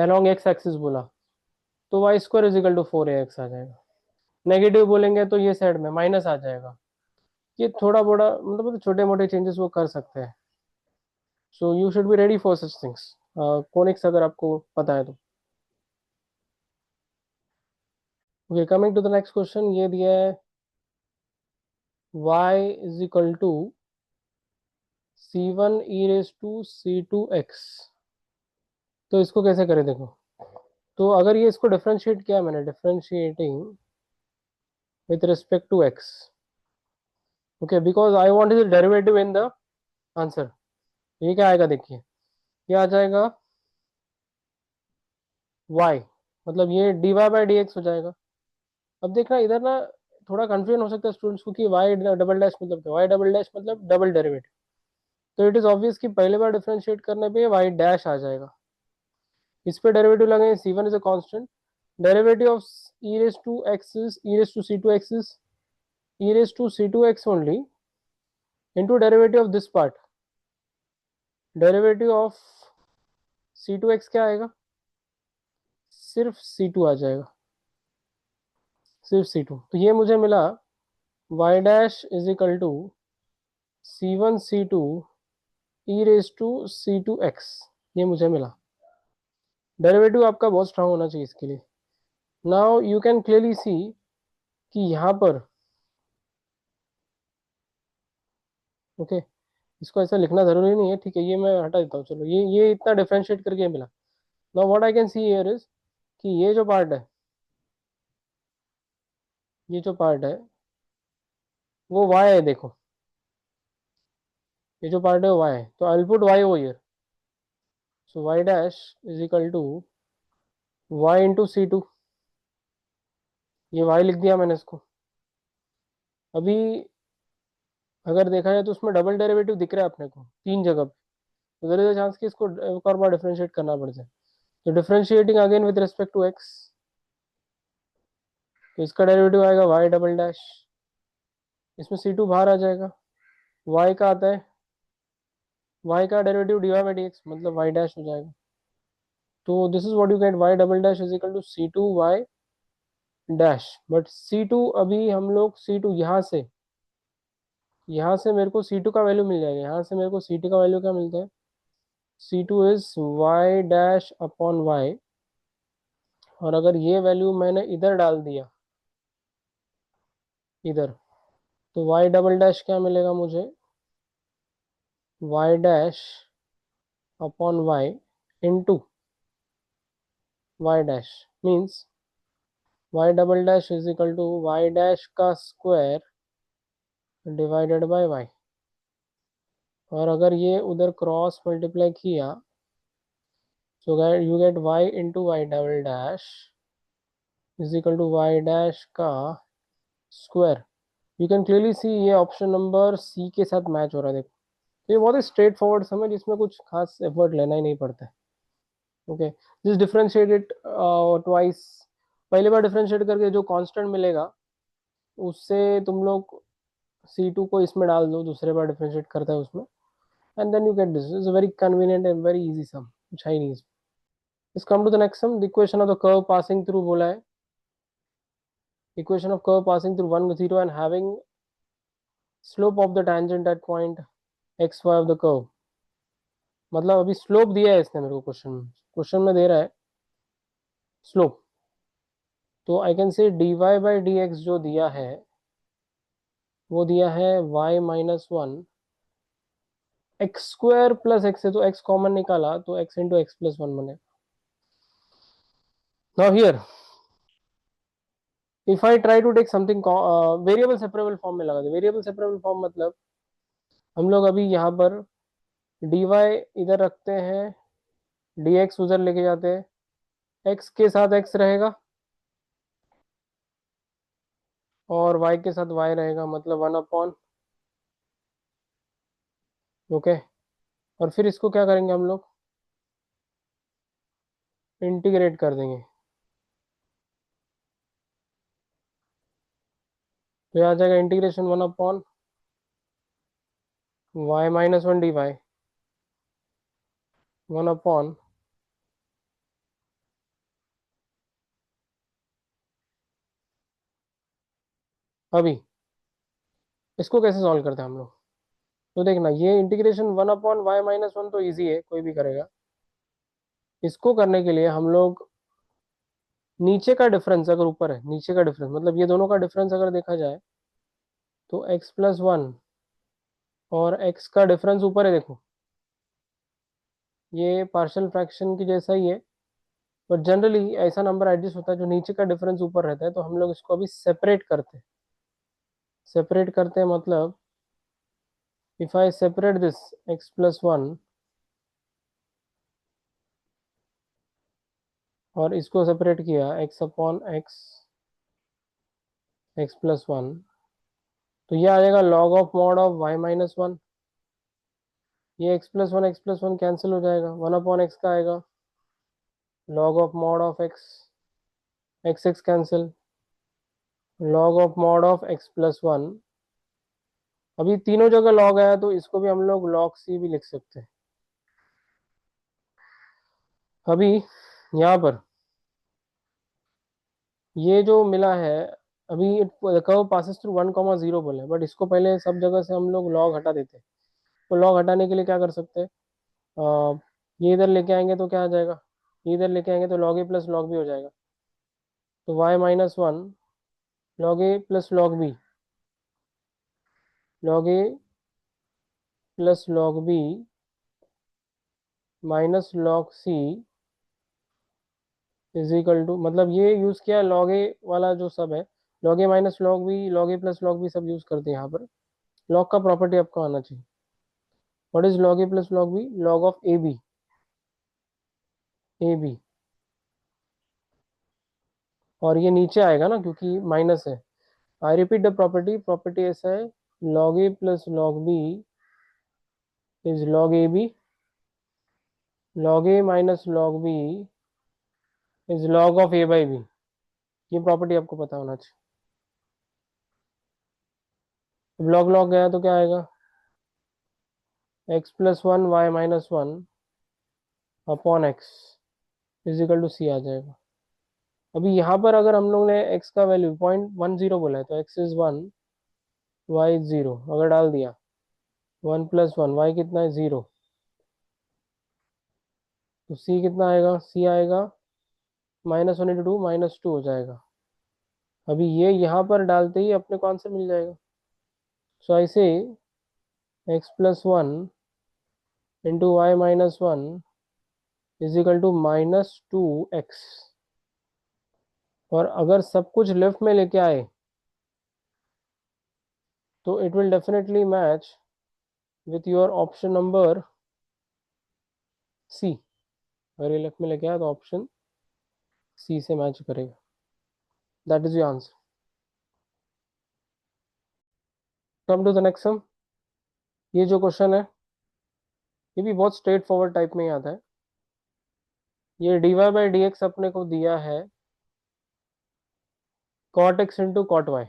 along x axis बोला, तो Y square is equal to 4ax आ जाएगा. नेगेटिव बोलेंगे तो ये साइड में माइनस आ जाएगा. ये थोड़ा बड़ा मतलब छोटे मोटे चेंजेस वो कर सकते हैं. So you should be ready for such things. Conics अगर आपको पता है तो. Okay, coming to the next question. ये दिया है y is equal to c1 e raise to c2x. तो इसको कैसे करें देखो. तो अगर ये इसको डिफरेंशिएट किया मैंने, differentiating with respect to x. Okay, because I want is derivative in the answer. ये क्या आएगा देखिए, ये आ जाएगा y, मतलब ये d Y by D x हो जाएगा. अब देखना इधर ना थोड़ा कंफ्यूजन हो सकता है स्टूडेंट्स को कि वाई डबल डैश मतलब क्या. वाई डबल डैश मतलब डबल डेरिवेटिव. तो इट इज ऑब्वियस कि पहले बार डिफरेंशिएट करने पे वाई डैश आ जाएगा. इस पे डेरिवेटिव लगे, c1 is a constant. Derivative of e raise to x is e raise to c2x is e raise to c2x only into derivative of this part. Derivative of c2x क्या आएगा, सिर्फ c2 आ जाएगा, सिर्फ c2. तो ये मुझे मिला y dash is equal to c1 c2 e raise to c2x. ये मुझे मिला. डेरिवेटिव आपका बहुत स्ट्रांग होना चाहिए इसके लिए. नाउ यू कैन क्लियरली सी कि यहाँ पर ओके इसको ऐसा लिखना जरूरी नहीं है, ठीक है, ये मैं हटा देता हूँ. चलो ये इतना डिफरेंशिएट करके मिला. Now what I can see here is कि ये जो पार्ट है, ये जो पार्ट है वो y है. देखो ये जो पार्ट है वो y है, तो I put y over here. So y dash is equal to y into c2. ये y लिख दिया मैंने इसको. अभी अगर देखा जाए तो उसमें डबल डेरिवेटिव दिख रहा है अपने को तीन जगह पे. तो देयर इज अ चांस कि इसको एक और बार डिफरेंशिएट करना पड़ जाए. तो differentiating again with respect to x, तो इसका डेरिवेटिव आएगा y डबल डैश. इसमें c2 बाहर आ जाएगा. y का आता है, y का डेरिवेटिव dy बाई dx मतलब y डैश हो जाएगा. तो this is what you get, y double dash is equal to c2 y dash. But c2 अभी हम लोग c2 यहाँ से मेरे को c2 का वैल्यू मिल जाएगा. यहाँ से मेरे को c2 का वैल्यू क्या मिलता है, c2 is y dash upon y. और अगर ये वैल्यू मैंने इधर डाल दिया इधर, तो y डबल डैश क्या मिलेगा मुझे, y dash upon y into y dash means y double dash is equal to y dash का स्क्वायर डिवाइडेड बाय y. और अगर ये उधर क्रॉस मल्टीप्लाई किया so you get y into y double dash is equal to y dash का square. You can clearly see ये option number सी के साथ मैच हो रहा है. देखो तो ये बहुत ही स्ट्रेट फॉरवर्ड सम है जिसमें कुछ खास एफर्ट लेना ही नहीं पड़ता है. Okay, this differentiated twice. पहली बार डिफरेंशिएट करके जो कांस्टेंट मिलेगा उससे तुम लोग c2 को इसमें डाल दो, दूसरे बार डिफरेंशिएट करता है उसमें, and then you get this. Is very convenient and very easy sum, कुछ है ही नहीं. Let's come to the next sum. The equation of the curve passing through बोला है. Equation of curve passing through 1 0 and having slope of the tangent at point xy of the curve. मतलब अभी slope दिया है इसने मेरे को question में दे रहा है स्लोप. तो I can say dy by D x जो दिया है वो दिया है y minus 1 x square plus x है. तो x कॉमन निकाला तो x इंटू एक्स प्लस 1 बने. Now here if I try to take something variable separable form में लगा दे। वेरिएबल सेपरेबल फॉर्म मतलब हम लोग अभी यहाँ पर dy इधर रखते हैं, dx उधर लेके जाते हैं, x के साथ x रहेगा और y के साथ y रहेगा, मतलब 1/, ओके। और फिर इसको क्या करेंगे हम लोग, इंटीग्रेट कर देंगे। तो यह आ जाएगा इंटीग्रेशन 1/y-1 dy, 1/, अभी इसको कैसे सॉल्व करते हैं हम लोग। तो देखना, ये इंटीग्रेशन 1/y-1 तो इजी है, कोई भी करेगा। इसको करने के लिए हम लोग नीचे का डिफरेंस अगर ऊपर है, नीचे का डिफरेंस मतलब ये दोनों का डिफरेंस अगर देखा जाए तो x+1 और x का डिफरेंस ऊपर है, देखो ये पार्शियल फ्रैक्शन की जैसा ही है। पर जनरली ऐसा नंबर एडजस्ट होता है जो नीचे का डिफरेंस ऊपर रहता है, तो हम लोग इसको अभी सेपरेट करते हैं। सेपरेट करते हैं मतलब if I separate this x+1 और इसको सेपरेट किया x/x, x+1, तो ये आ जाएगा log of mod of y-1। ये x+1 कैंसिल हो जाएगा, 1/x का आएगा, log of mod of x, x cancel, log of mod of x+1। अभी तीनों जगह log आया तो इसको भी हम लोग log c भी लिख सकते हैं। अभी यहाँ पर ये जो मिला है, अभी कर्व पासेस थ्रू 1,0 बोले, बट इसको पहले सब जगह से हम लोग log हटा देते हैं। तो log हटाने के लिए क्या कर सकते हैं, ये इधर लेके आएंगे तो क्या आ जाएगा, ये इधर लेके आएंगे तो log a plus log b हो जाएगा। तो y-1 log a plus log b, log a plus log b minus log c is equal to, मतलब ये यूज किया log a वाला जो सब है, log a minus log b, log a plus log b सब यूज करते हैं यहाँ पर। log का प्रॉपर्टी आपको आना चाहिए। What is log a plus log b, log of A B, A B. और ये नीचे आएगा ना क्योंकि माइनस है। I repeat the property, property ऐसा है, log a plus log b is log A B, log a minus log b is log of A by B. ये प्रॉपर्टी आपको पता होना चाहिए। अब log log गया तो क्या आएगा, x+1 y-1 upon x is equal to c आ जाएगा। अभी यहाँ पर अगर हम लोग ने x का वैल्यू 0.10 बोला है तो x इज 1, y इज 0 अगर डाल दिया, 1+1 y कितना है 0, तो c कितना आएगा, c आएगा -1 × 2 -2 हो जाएगा। अभी ये यहाँ पर डालते ही अपने को आंसर मिल जाएगा। सो आई से x+1 into y-1 is equal to -2x। और अगर सब कुछ लेफ्ट में लेके आए तो it will definitely match with your option number C. अगर ये लेफ्ट में लेके आया तो ऑप्शन सी से मैच करेगा। That is your answer. Come to the next sum. ये जो क्वेश्चन है ये भी बहुत स्ट्रेट फॉरवर्ड टाइप में ही आता है। ये dy/dx अपने को दिया है cot x into cot Y.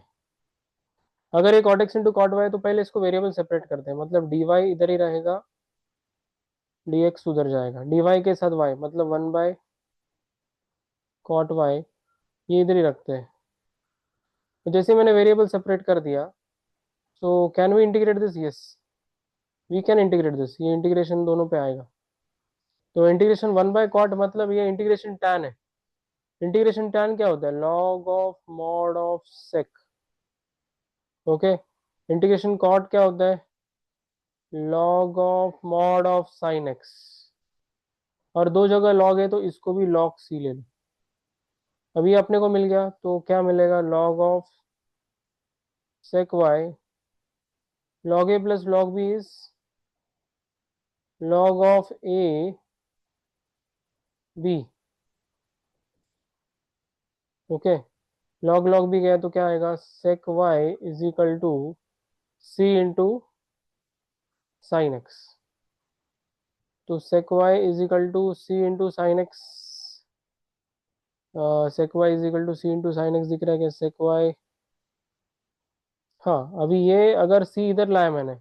अगर ये cot x into cot Y तो पहले इसको वेरिएबल सेपरेट करते हैं, मतलब dy इधर ही रहेगा, dx उधर जाएगा, dy के साथ y मतलब 1/cot y, ये इधर ही रखते हैं। तो जैसे मैंने वेरिएबल सेपरेट कर दिया, so can we integrate this, yes we can integrate this, ये इंटीग्रेशन दोनों पे आएगा। तो इंटीग्रेशन 1/cot मतलब ये इंटीग्रेशन tan है। इंटीग्रेशन tan क्या होता है, log of mod of sec, okay. Integration cot क्या होता है, log of mod of sin x। और दो जगह log है तो इसको भी log c ले लो। अभी अपने को मिल गया तो क्या मिलेगा, log of sec y log a plus log b is log of A b. Okay, log log भी गया तो क्या आएगा, sec y is equal to c into sine x. तो sec y is equal to c into sine x, sec y is equal to c into sine x दिख रहा है क्या, सेक वाई। हाँ, अभी ये अगर सी इधर लाया मैंने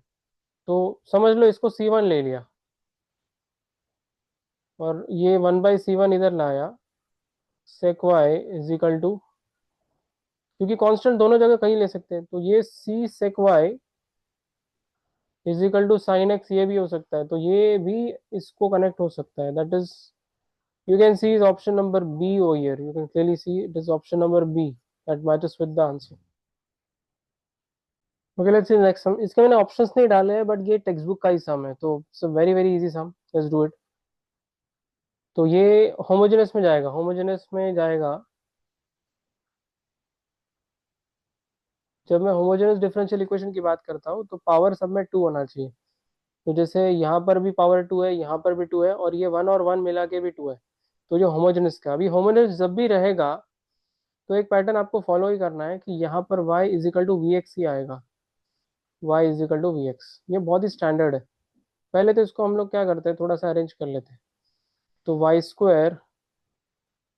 तो समझ लो इसको सी वन ले लिया, और ये वन बाई सी वन इधर लाया, sec y is equal to, क्योंकि कांस्टेंट दोनों जगह कहीं ले सकते हैं, तो ये c sec y is equal to sine x, ये भी हो सकता है, तो ये भी इसको कनेक्ट हो सकता है, that is you can see is option number B over here. You can clearly see it is option number B that matches with the answer. Okay, let's see next sum. इसके मैंने options नहीं डाले हैं, but ये text book का ही सम है, तो it's a very very easy sum. Let's do it. तो ये होमोजेनस में जाएगा, होमोजेनस में जाएगा। जब मैं होमोजेनस डिफरेंशियल इक्वेशन की बात करता हूँ तो पावर सब में टू होना चाहिए। तो जैसे यहाँ पर भी पावर टू है, यहाँ पर भी टू है, और ये वन और वन मिला के भी टू है। तो जो होमोजेनस का, अभी होमोजेनस जब भी रहेगा तो एक पैटर्न आपको फॉलो ही करना है कि यहाँ पर y is equal to we x ही आएगा, y is equal to we x, ये बहुत ही स्टैंडर्ड है। पहले तो इसको हम लोग क्या करते हैं, थोड़ा सा अरेंज कर लेते हैं। तो Y square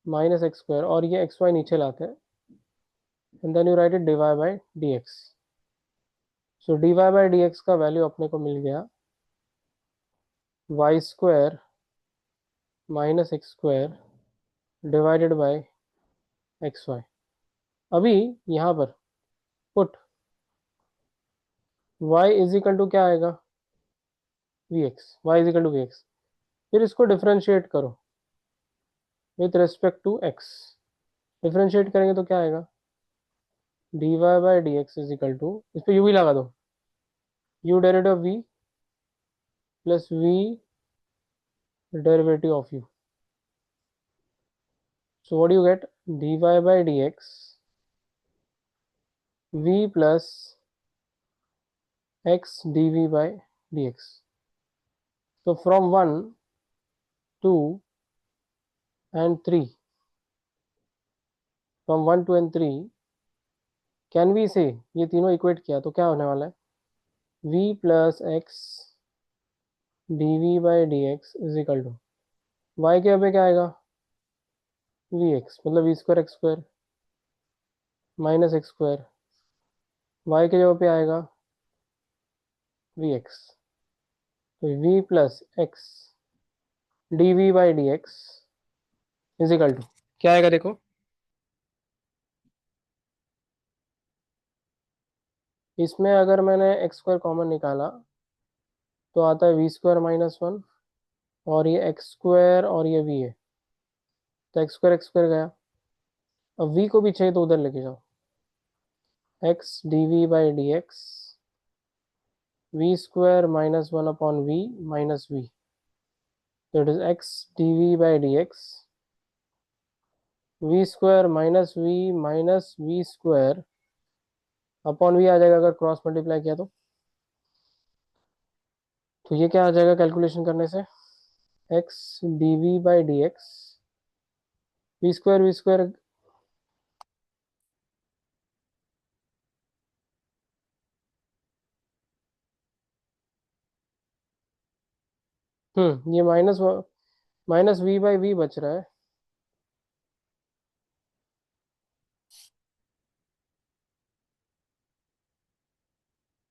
minus X square, और ये एक्स वाई नीचे लाते हैं, and then you write it D Y by D x. So D Y by D X का वैल्यू अपने को मिल गया Y square minus X square divided by X Y. अभी यहाँ पर put y is equal to क्या आएगा, V X, Y is equal to we X. फिर इसको डिफ्रेंशिएट करो with respect to x। Differentiate करेंगे तो क्या आएगा, d Y by D x is equal to, इस पर यू भी लगा दो, u derivative v plus v derivative of u। So what you get, d Y by D x v plus x D we by D x. तो from one two and three, from one two and three can we say, ये तीनों equate किया तो क्या होने वाला है, v plus x D we by D x is equal to Y के यहाँ पे क्या आएगा, वी एक्स मतलब V square X square minus X square, Y के जगह पे आएगा वी एक्स। तो V plus x D we by D x is equal to क्या आएगा देखो, इसमें अगर मैंने एक्स स्क्वायर कॉमन निकाला तो आता है वी स्क्वायर माइनस वन, और ये एक्स स्क्वायर और ये वी है, तो एक्स स्क्वायर गया। अब वी को भी चाहिए तो उधर लेके जाओ, x D we by D x we square minus one upon v minus v, तो it is x D we by D x we square minus v square upon v आ जाएगा अगर क्रॉस मल्टीप्लाई किया तो ये क्या आ जाएगा calculation करने से, X D we by D x we square. ये माइनस वी बाई वी बच रहा है,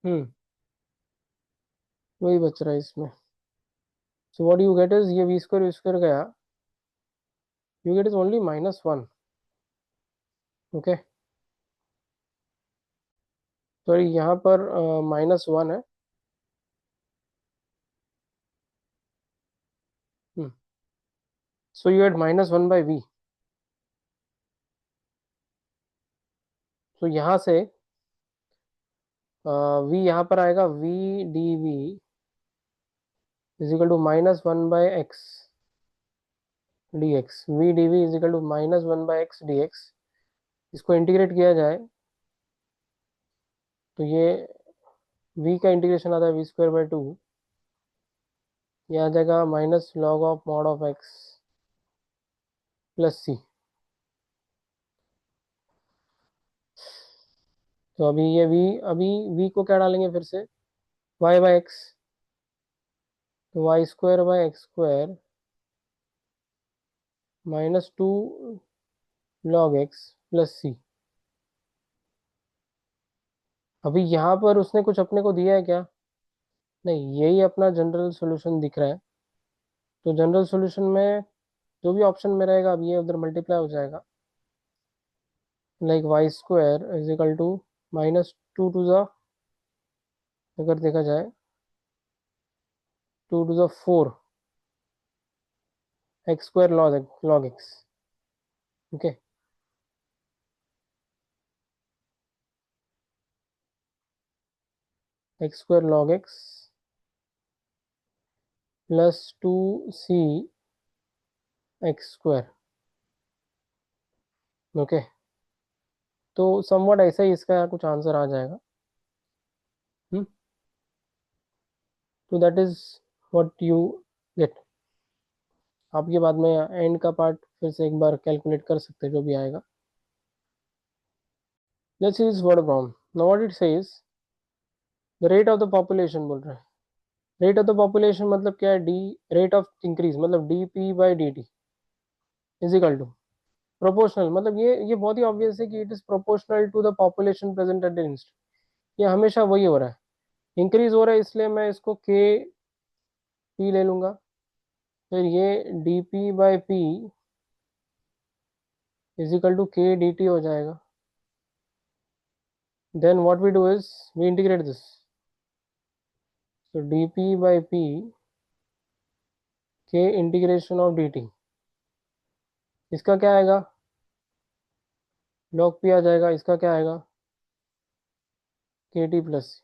हम्म वही बच रहा है इसमें। So what you get is, ये वी स्क्वायर गया, you get is only minus one. Okay, तो यहाँ पर माइनस वन है, so you get minus one by V. तो यहाँ से वी यहाँ पर आएगा V D V is equal to minus one by X D x, V D V is equal to minus one by X D X. इसको integrate किया जाए तो ये v का इंटीग्रेशन आता है वी स्क्वायर बाई टू, ये आ जाएगा minus log of mod of x plus c. तो अभी ये v, अभी v को क्या डालेंगे फिर से, y बाई एक्स, तो Y square by x square minus two log x plus c. अभी यहाँ पर उसने कुछ अपने को दिया है क्या? नहीं, यही अपना जनरल सॉल्यूशन दिख रहा है। तो जनरल सॉल्यूशन में जो भी ऑप्शन में रहेगा अब ये उधर मल्टीप्लाई हो जाएगा, like y square is equal to minus two twos, अगर देखा जाए two twos four x square log x. Okay, x square log x plus two c x square. Okay, तो समवट ऐसा ही इसका कुछ आंसर आ जाएगा। तो that is what you get. आप ये बाद में एंड का पार्ट फिर से एक बार कैलकुलेट कर सकते हैं जो भी आएगा। Let's see this word problem. Now what it says, the rate of the population बोल रहा है। रेट ऑफ द पॉपुलेशन मतलब क्या है, डी, रेट ऑफ इंक्रीज मतलब D P by D T is equal to proportional, मतलब ये बहुत ही ऑब्वियस है कि it is proportional to the population present at the instant. ये हमेशा वही हो रहा है, इंक्रीज हो रहा है, इसलिए मैं इसको के पी ले लूंगा। फिर ये D P by P is equal to K D T हो जाएगा। Then what we do is we integrate this, तो डी पी बाई पी के इंटीग्रेशन ऑफ डी टी, इसका क्या आएगा, लॉग पी आ जाएगा, इसका क्या आएगा के टी प्लस।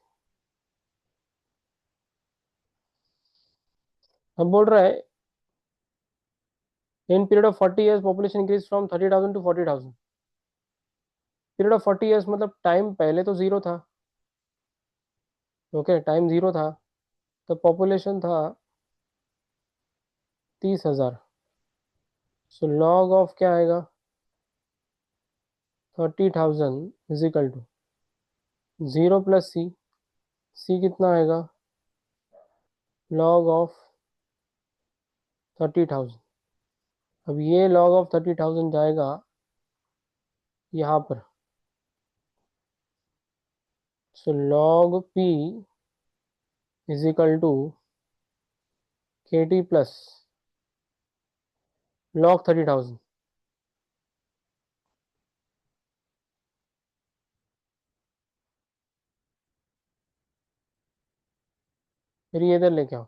अब बोल रहा है in period of 40 years population increase from 30,000 to 40,000। Period of 40 years मतलब टाइम पहले तो जीरो था। ओके, टाइम जीरो था तो पॉपुलेशन था 30,000। सो लॉग ऑफ क्या आएगा 30,000 is equal to zero plus c. C कितना आएगा, लॉग ऑफ 30,000। अब ये लॉग ऑफ 30,000 जाएगा यहाँ पर, so log p is equal to k t plus log 30,000। फिर ये इधर लेके आओ,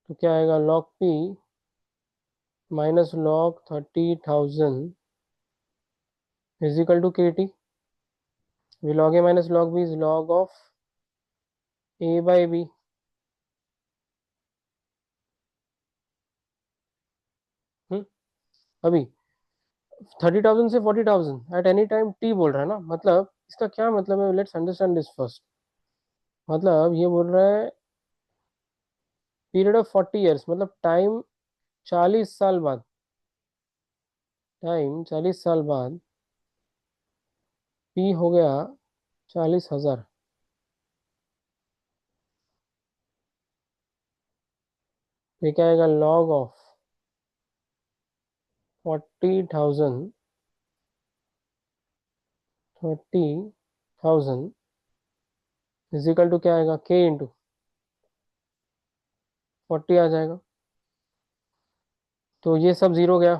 तो क्या आएगा log p minus log 30,000 is equal to k t. Log a minus log b is log of A by b. अभी 30,000 से 40,000 एट एनी टाइम टी बोल रहा है ना, मतलब इसका क्या मतलब है, लेट्स अंडरस्टैंड दिस फर्स्ट। मतलब ये बोल रहा है पीरियड ऑफ 40 years मतलब टाइम 40 साल बाद, टाइम 40 साल बाद पी हो गया 40,000। ये क्या आएगा log of 40,000, 30,000 is equal to क्या आएगा के इंटू 40 आ जाएगा। तो ये सब जीरो गया,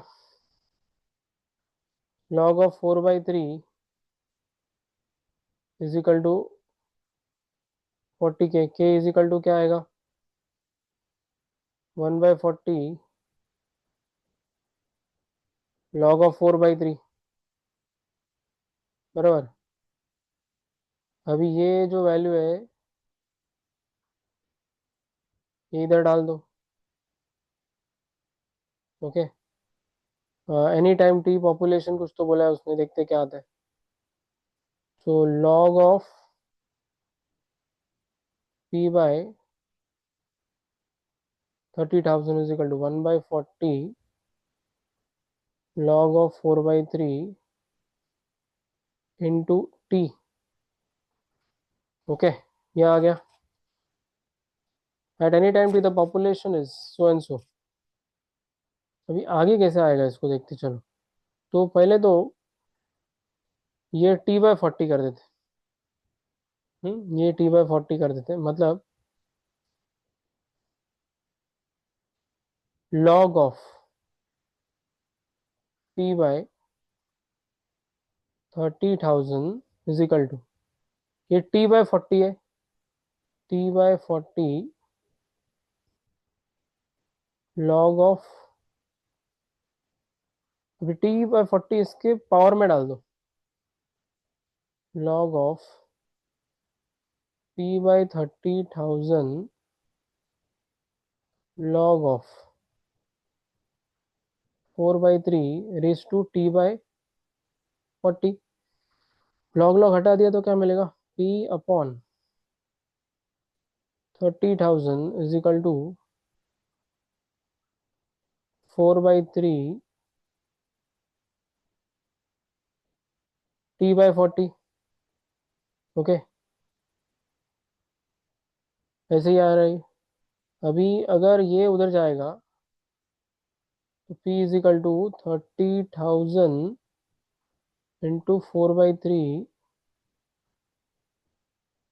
log of 4/3 is equal to 40 K is equal to क्या आएगा 1/40 लॉग ऑफ 4/3, बराबर। अभी ये जो वैल्यू है ये इधर डाल दो। Okay, any time T population कुछ तो बोला है उसने, देखते क्या आता है। तो log of P by 30,000 is equal to 1/40 log of 4/3 into T. Okay, ये आ गया। At any time T the population is so and so. अभी आगे कैसे आएगा इसको देखते चलो। तो पहले तो ये t/40 कर देते। ये t/40 कर देते, मतलब log of p/30,000 is equal to, ये t/40 है, t/40 log ऑफ, अभी t/40 इसके पावर में डाल दो, log of p/30,000 log of 4/3 raise to t/40। log log हटा दिया तो क्या मिलेगा, p/30,000 is equal to 4/3 t/40। Okay, ऐसे ही आ रहा है। अभी अगर ये उधर जाएगा तो p is equal to 30,000 into 4/3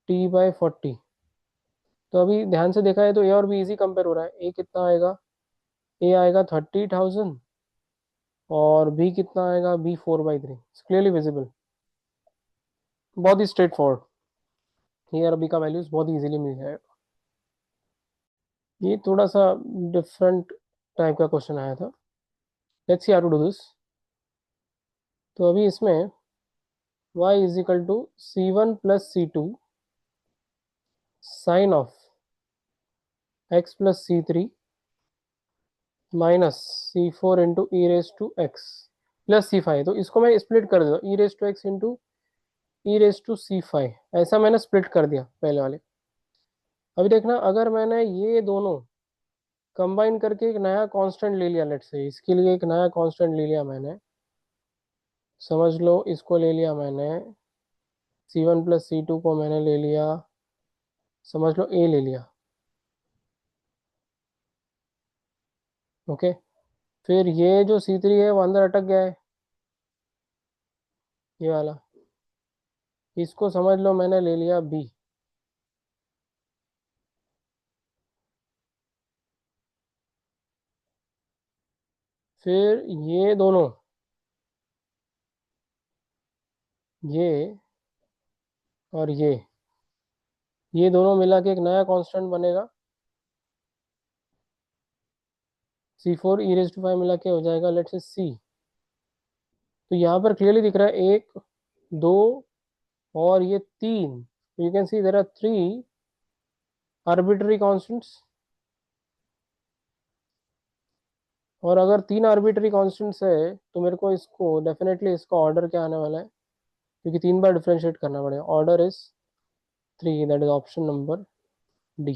t/40। तो अभी ध्यान से देखा है तो ए और बी इजी कंपेयर हो रहा है। ए कितना आएगा, ए आएगा 30,000, और बी कितना आएगा, बी 4/3। क्लियरली विजिबल, बहुत ही स्ट्रेट फॉरवर्ड। ए और बी का वैल्यूज बहुत इजीली मिल जाएगा। ये थोड़ा सा डिफरेंट टाइप का क्वेश्चन आया था। Let's see how to do this. तो अभी इसमें y is equal to c1 + c2 sine of x + c3 minus c4 into e raise to x plus c5। तो इसको मैं स्प्लिट कर देता हूँ, e raise to x into e raise to c5, ऐसा मैंने स्प्लिट कर दिया पहले वाले। अभी देखना, अगर मैंने ये दोनों कंबाइन करके एक नया कांस्टेंट ले लिया, लेट से इसके लिए एक नया कांस्टेंट ले लिया मैंने, समझ लो इसको ले लिया मैंने, c1 + c2 को मैंने ले लिया, समझ लो ए ले लिया। ओके, फिर ये जो c3 है वो अंदर अटक गया है, ये वाला, इसको समझ लो मैंने ले लिया बी। फिर ये दोनों, ये और ये दोनों मिला के एक नया कांस्टेंट बनेगा, c4 e⁻⁵ मिला के हो जाएगा लेट से c। तो यहाँ पर क्लियरली दिख रहा है 1 2 और ये 3। You can see there are 3 arbitrary constants. और अगर 3 आर्बिट्ररी कांस्टेंट्स है तो मेरे को इसको डेफिनेटली इसका ऑर्डर क्या आने वाला है, क्योंकि 3 बार डिफरेंशिएट करना पड़ेगा। Order is 3, that is option number D.